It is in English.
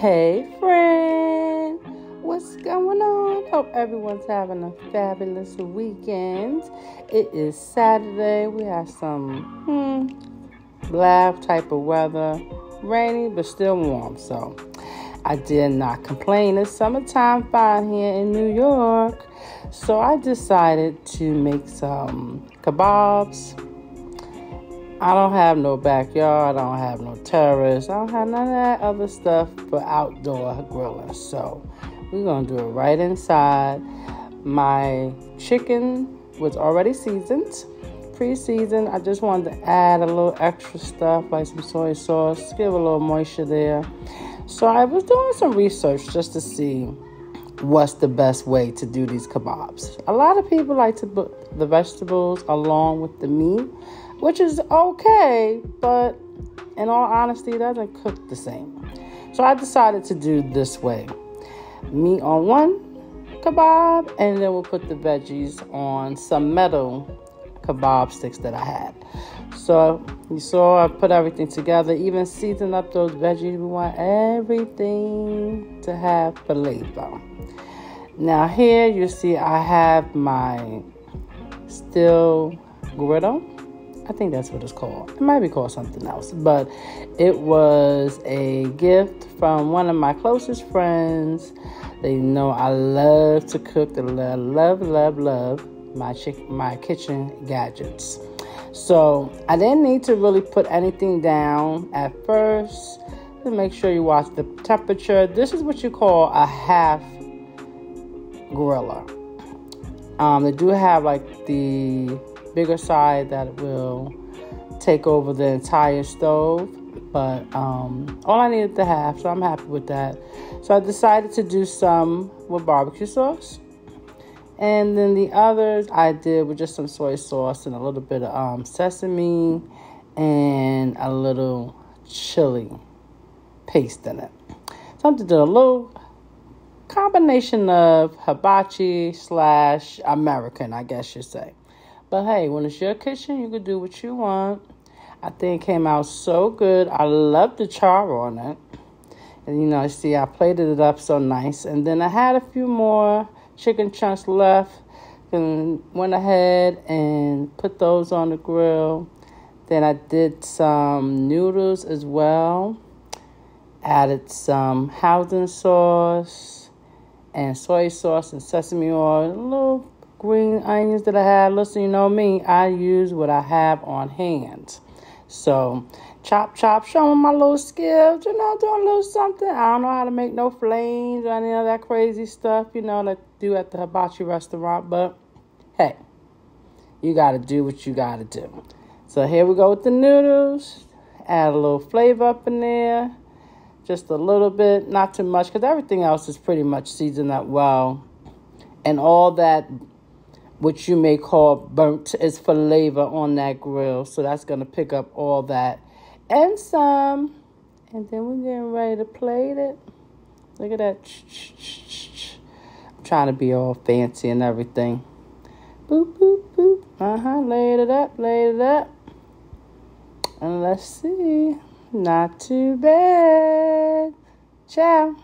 Hey friend, what's going on? Hope everyone's having a fabulous weekend. It is Saturday. We have some black type of weather, rainy but still warm. So I did not complain. It's summertime fine here in New York. So I decided to make some kabobs. I don't have no backyard. I don't have no terrace. I don't have none of that other stuff for outdoor grilling. So we're going to do it right inside. My chicken was already seasoned, pre-seasoned. I just wanted to add a little extra stuff like some soy sauce, give a little moisture there. So I was doing some research just to see what's the best way to do these kabobs. A lot of people like to put the vegetables along with the meat, which is okay, but in all honesty, it doesn't cook the same. So I decided to do this way. Meat on one kebab, and then we'll put the veggies on some metal kebab sticks that I had. So you saw I put everything together, even season up those veggies. We want everything to have flavor. Now here you see I have my steel griddle. I think that's what it's called. It might be called something else, but it was a gift from one of my closest friends. They know I love to cook. They love my kitchen gadgets. So I didn't need to really put anything down at first. To make sure you watch the temperature. This is what you call a half griller. They do have like the bigger side that will take over the entire stove, but all I needed to have, so I'm happy with that. So I decided to do some with barbecue sauce, and then the others I did with just some soy sauce and a little bit of sesame and a little chili paste in it. So I did a little combination of hibachi / American, I guess you say. But hey, when it's your kitchen, you can do what you want. I think it came out so good. I love the char on it. And see, I plated it up so nice. And then I had a few more chicken chunks left. And went ahead and put those on the grill. Then I did some noodles as well. Added some hoisin sauce and soy sauce and sesame oil. A little green onions that I had. Listen, you know me, I use what I have on hand. So chop, showing my little skills, doing a little something. I don't know how to make no flames or any of that crazy stuff, like do at the hibachi restaurant. But hey, you got to do what you got to do. So here we go with the noodles. Add a little flavor up in there. Just a little bit, not too much, because everything else is pretty much seasoned up well. And all that, which you may call burnt, is flavor on that grill. So that's going to pick up all that and some. And then we're getting ready to plate it. Look at that. I'm trying to be all fancy and everything. Boop, boop, boop. Laid it up. And let's see. Not too bad. Ciao.